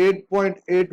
8.8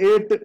$8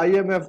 IMF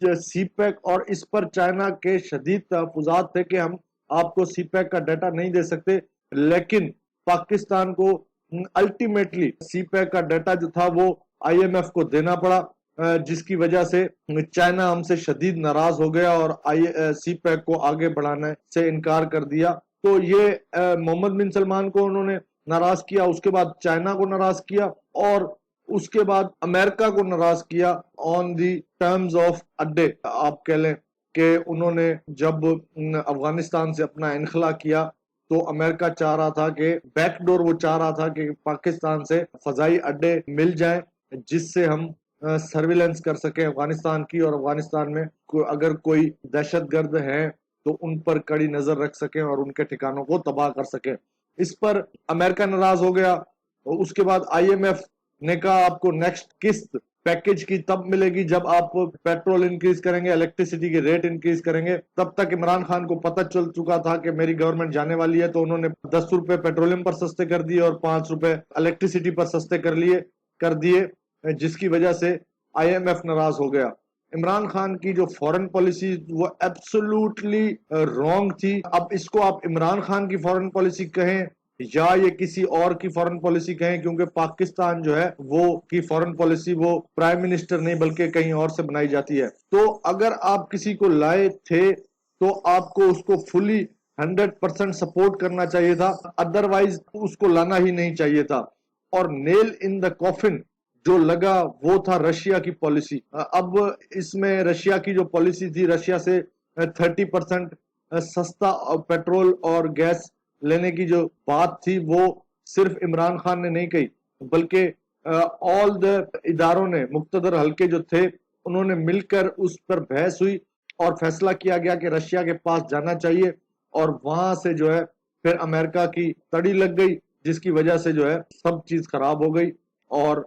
سی pack اور اس پر China کے شدید تحفظات تھے کہ ہم آپ کو سی پیک کا ڈیٹا نہیں دے سکتے، لیکن پاکستان کو الٹیمیٹلی سی پیک کا ڈیٹا جو تھا وہ آئی ایم ایف کو دینا پڑا، جس کی وجہ سے چائنا ہم سے شدید ناراض ہو گیا اور سی پیک کو آگے بڑھانے سے انکار کر دیا۔ تو یہ محمد بن سلمان کو انہوں نے ناراض کیا، اس کے بعد چائنا کو ناراض کیا اور اس کے بعد امریکہ کو ناراض کیا آن دی ٹرمز آف اڈے، آپ کہہ لیں کہ انہوں نے جب افغانستان سے اپنا انخلا کیا تو امریکہ چاہ رہا تھا کہ بیک ڈور وہ چاہ رہا تھا کہ پاکستان سے فضائی اڈے مل جائیں جس سے ہم سرویلنس کر سکیں افغانستان کی، اور افغانستان میں اگر کوئی دہشت گرد ہیں تو ان پر کڑی نظر رکھ سکیں اور ان کے ٹھکانوں کو تباہ کر سکیں۔ اس پر امریکہ ناراض ہو گیا۔ اس کے بعد آئی ایم ایف نے کہا آپ کو نیکسٹ قسط پیکج کی تب ملے گی جب آپ پیٹرول انکریز کریں گے، الیکٹریسٹی کے ریٹ انکریز کریں گے۔ تب تک عمران خان کو پتہ چل چکا تھا کہ میری گورنمنٹ جانے والی ہے، تو انہوں نے 10 روپے پیٹرولیم پر سستے کر دیے اور 5 روپے الیکٹریسٹی پر سستے کر دیے، جس کی وجہ سے آئی ایم ایف ناراض ہو گیا۔ عمران خان کی جو فورن پالیسی وہ ایبسولوٹلی رانگ تھی۔ اب اس کو آپ عمران خان کی فورن پالیسی کہیں یا یہ کسی اور کی فورن پالیسی کہیں، کیونکہ پاکستان جو ہے وہ کی فورن پالیسی وہ پرائم منسٹر نہیں بلکہ کہیں اور سے بنائی جاتی ہے۔ تو اگر آپ کسی کو لائے تھے تو آپ کو اس کو فلی 100% سپورٹ کرنا چاہیے تھا، ادروائز اس کو لانا ہی نہیں چاہیے تھا۔ اور نیل ان دا کافن جو لگا وہ تھا رشیا کی پالیسی۔ اب اس میں رشیا کی جو پالیسی تھی، رشیا سے 30% سستا پیٹرول اور گیس لینے کی جو بات تھی وہ صرف عمران خان نے نہیں کہی بلکہ آل دا اداروں نے، مقتدر حلقے جو تھے انہوں نے مل کر اس پر بحث ہوئی اور فیصلہ کیا گیا کہ رشیا کے پاس جانا چاہیے، اور وہاں سے جو ہے پھر امریکہ کی تڑی لگ گئی جس کی وجہ سے جو ہے سب چیز خراب ہو گئی اور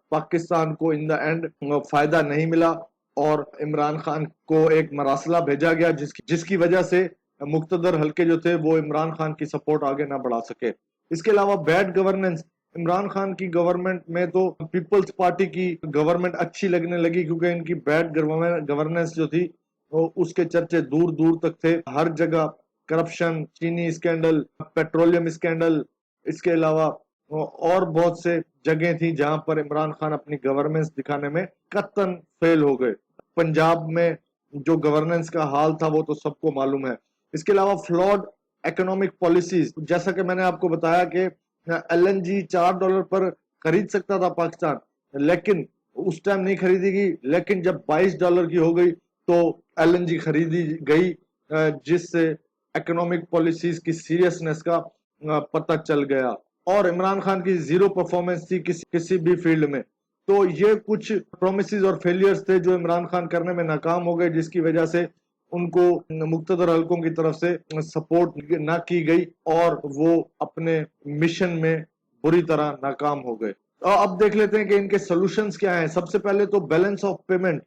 پاکستان کو ان دا اینڈ فائدہ نہیں ملا اور عمران خان کو ایک مراسلہ بھیجا گیا جس کی وجہ سے مقتدر حلقے جو تھے وہ عمران خان کی سپورٹ آگے نہ بڑھا سکے۔ اس کے علاوہ بیڈ گورننس، عمران خان کی گورنمنٹ میں تو پیپلز پارٹی کی گورنمنٹ اچھی لگنے لگی کیونکہ ان کی بیڈ گورننس جو تھی اس کے چرچے دور دور تک تھے، ہر جگہ کرپشن، چینی اسکینڈل، پیٹرولیم اسکینڈل، اس کے علاوہ اور بہت سے جگہیں تھیں جہاں پر عمران خان اپنی گورننس دکھانے میں قطعاً فیل ہو گئے۔ پنجاب میں جو گورننس کا حال تھا وہ تو سب کو معلوم ہے۔ اس کے علاوہ فلاڈ اکنامک پالیسیز، جیسا کہ میں نے آپ کو بتایا کہ ایل این جی $4 پر خرید سکتا تھا پاکستان، لیکن اس ٹائم نہیں خریدی گئی، لیکن جب $22 کی ہو گئی تو ایل این جی خریدی گئی، جس سے اکنامک پالیسیز کی سیریسنس کا پتہ چل گیا۔ اور عمران خان کی زیرو پرفارمنس تھی کسی بھی فیلڈ میں۔ تو یہ کچھ پرومسز اور فیلیئرز تھے جو عمران خان کرنے میں ناکام ہو گئے، جس کی وجہ سے ان کو مقتدر حلقوں کی طرف سے سپورٹ نہ کی گئی اور وہ اپنے مشن میں بری طرح ناکام ہو گئے۔ اب دیکھ لیتے ہیں کہ ان کے سلوشنز کیا ہیں۔ سب سے پہلے تو بیلنس آف پیمنٹ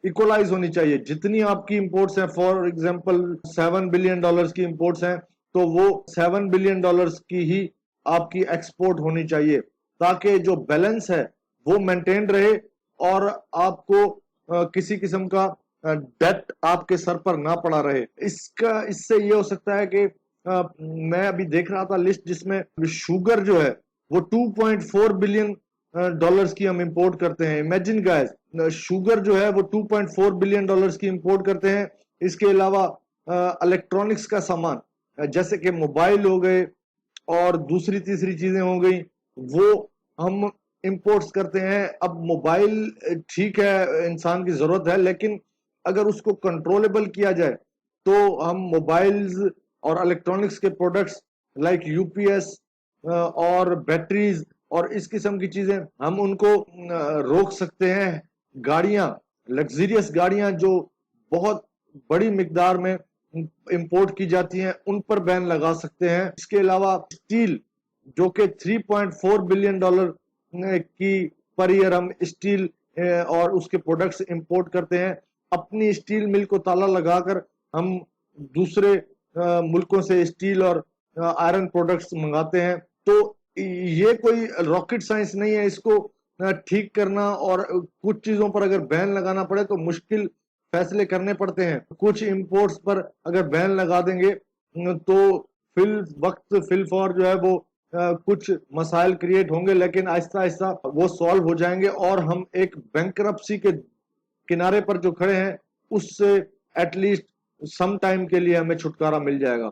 ایکولائز ہونی چاہیے۔ جتنی آپ کی امپورٹس ہیں، فار ایگزامپل $7 بلین کی امپورٹس ہیں، تو وہ $7 بلین کی ہی آپ کی ایکسپورٹ ہونی چاہیے تاکہ جو بیلنس ہے وہ مینٹین رہے اور آپ کو کسی قسم کا ڈیٹ آپ کے سر پر نہ پڑا رہے۔ اس سے یہ ہو سکتا ہے کہ میں ابھی دیکھ رہا تھا لسٹ جس میں شوگر جو ہے وہ $2.4 بلین کی ہم امپورٹ کرتے ہیں۔ امیجن گائز، شوگر جو ہے وہ $2.4 بلین کی امپورٹ کرتے ہیں۔ اس کے علاوہ الیکٹرانکس کا سامان جیسے کہ موبائل ہو گئے اور دوسری تیسری چیزیں ہو گئی وہ ہم امپورٹس کرتے ہیں۔ اب موبائل ٹھیک ہے انسان کی ضرورت ہے، لیکن اگر اس کو کنٹرولبل کیا جائے تو ہم موبائلز اور الیکٹرانکس کے products like U P S اور بیٹریز اور اس قسم کی چیزیں ہم ان کو روک سکتے ہیں۔ گاڑیاں، لگزریس گاڑیاں جو بہت بڑی مقدار میں امپورٹ کی جاتی ہیں ان پر بین لگا سکتے ہیں۔ اس کے علاوہ اسٹیل جو کہ $3.4 بلین کی پر ایئر ہم اسٹیل اور اس کے پروڈکٹس امپورٹ کرتے ہیں، اپنی اسٹیل مل کو تالا لگا کر ہم دوسرے ملکوں سے اسٹیل اور آئرن پروڈکٹس منگاتے ہیں۔ تو یہ کوئی راکٹ سائنس نہیں ہے، اس کو ٹھیک کرنا، اور کچھ چیزوں پر اگر بین لگانا پڑے تو مشکل فیصلے کرنے پڑتے ہیں. کچھ امپورٹس پر اگر بین لگا دیں گے تو فی الوقت فی الفور جو ہے وہ کچھ مسائل کریٹ ہوں گے، لیکن آہستہ آہستہ وہ سالو ہو جائیں گے، اور ہم ایک بینکرپسی کے کنارے پر جو کھڑے ہیں اس سے ایٹ لیسٹ سم ٹائم کے لیے ہمیں چھٹکارا مل جائے گا.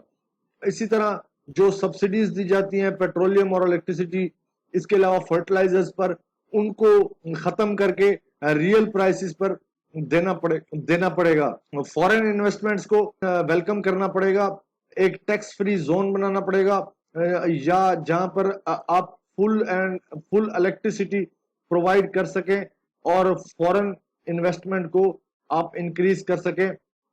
اسی طرح جو سبسڈیز دی جاتی ہیں پیٹرولیم اور الیکٹریسٹی، اس کے علاوہ فرٹیلائزرز پر، ان کو ختم کر کے ریئل پرائسز پر دینا پڑے گا. فورن انویسٹمنٹس کو ویلکم کرنا پڑے گا. ایک ٹیکس فری زون بنانا پڑے گا، یا جہاں پر آپ فل الیکٹریسٹی پرووائڈ کر سکیں اور فورن انویسٹمنٹ کو آپ انکریز کر سکیں،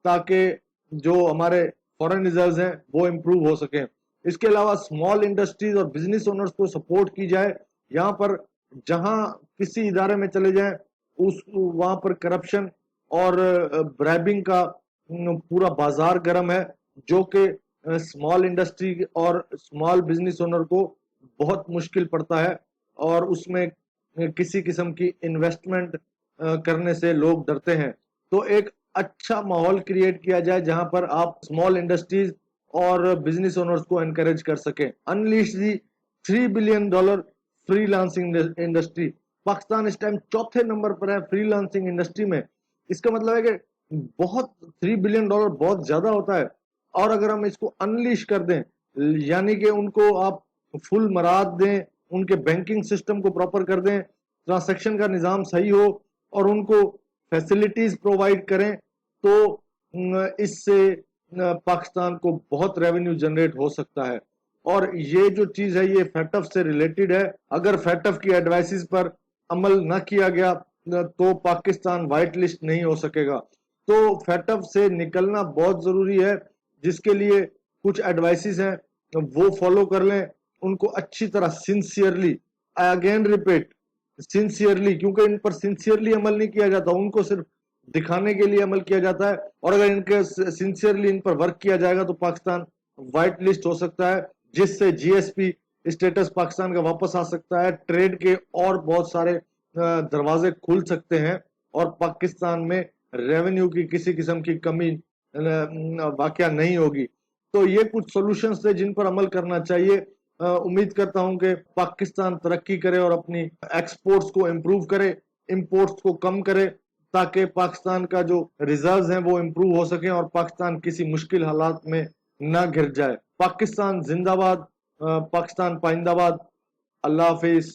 تاکہ جو ہمارے فورن ریزروز ہیں وہ امپروو ہو سکیں. اس کے علاوہ اسمال انڈسٹریز اور بزنس اونرز کو سپورٹ کی جائے. یہاں پر جہاں کسی ادارے میں چلے جائیں وہاں پر کرپشن اور برائبنگ کا پورا بازار گرم ہے، جو کہ اسمال انڈسٹری اور اسمال بزنس اونر کو بہت مشکل پڑتا ہے، اور اس میں کسی قسم کی انویسٹمنٹ کرنے سے لوگ ڈرتے ہیں. تو ایک اچھا ماحول کریٹ کیا جائے جہاں پر آپ اسمال انڈسٹریز اور بزنس اونرز کو انکریج کر سکیں. Unleash the $3 billion freelancing industry. Pakistan اس ٹائم چوتھے نمبر پر ہے فری لانسنگ انڈسٹری میں. اس کا مطلب ہے کہ بہت $3 بلین بہت زیادہ ہوتا ہے، اور اگر ہم اس کو انلیش کر دیں، یعنی کہ ان کو آپ فل مراد دیں، ان کے بینکنگ سسٹم کو پراپر کر دیں، ٹرانزیکشن کا نظام صحیح ہو، اور ان کو فیسلٹیز پرووائڈ کریں، تو اس سے پاکستان کو بہت ریونیو جنریٹ ہو سکتا ہے. اور یہ جو چیز ہے یہ فیٹف سے ریلیٹڈ ہے. اگر فیٹف کی ایڈوائسز پر عمل نہ کیا گیا تو پاکستان وائٹ لسٹ نہیں ہو سکے گا. تو فیٹف سے نکلنا بہت ضروری ہے، جس کے لیے کچھ ایڈوائسز ہیں وہ فالو کر لیں، ان کو اچھی طرح سنسیئرلی، اگین ریپیٹ سنسیئرلی، کیونکہ ان پر سنسیئرلی عمل نہیں کیا جاتا، ان کو صرف دکھانے کے لیے عمل کیا جاتا ہے. اور اگر ان کے سنسیئرلی ان پر ورک کیا جائے گا تو پاکستان وائٹ لسٹ ہو سکتا ہے، جس سے جی ایس پی اسٹیٹس پاکستان کا واپس آ سکتا ہے، ٹریڈ کے اور بہت سارے دروازے کھل سکتے ہیں، اور پاکستان میں ریونیو کی کسی قسم کی کمی واقعہ نہیں ہوگی. تو یہ کچھ سولوشنز تھے جن پر عمل کرنا چاہیے. امید کرتا ہوں کہ پاکستان ترقی کرے اور اپنی ایکسپورٹس کو امپروو کرے، امپورٹس کو کم کرے، تاکہ پاکستان کا جو ریزروز ہیں وہ امپروو ہو سکیں اور پاکستان کسی مشکل حالات میں نہ گر جائے. پاکستان زندہ باد، پاکستان پائندہ باد. اللہ حافظ.